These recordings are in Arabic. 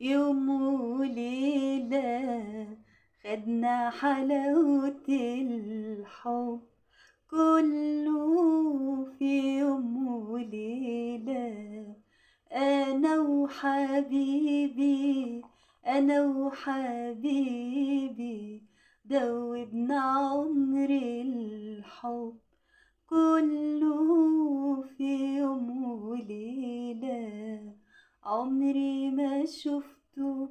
يوم وليلة خدنا حلاوة الحب كله في يوم وليلة. أنا وحبيبي دوبنا عمر الحب كله في يوم وليلة. عمري ما شفته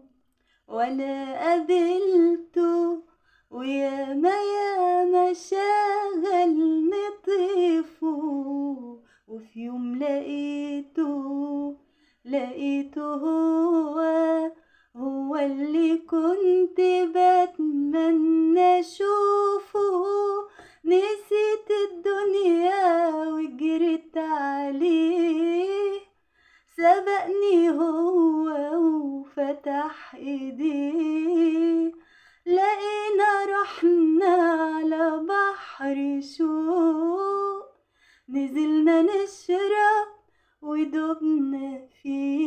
ولا قابلته، وياما شغل نطيفه، وفي يوم لقيته هو اللي كنت بتمنى اشوفه. نسيت الدنيا وجريت عليه، سبقني هو وفتح ايديه. لقينا رحنا على بحر شوق، نزلنا نشرب ودوبنا فيه.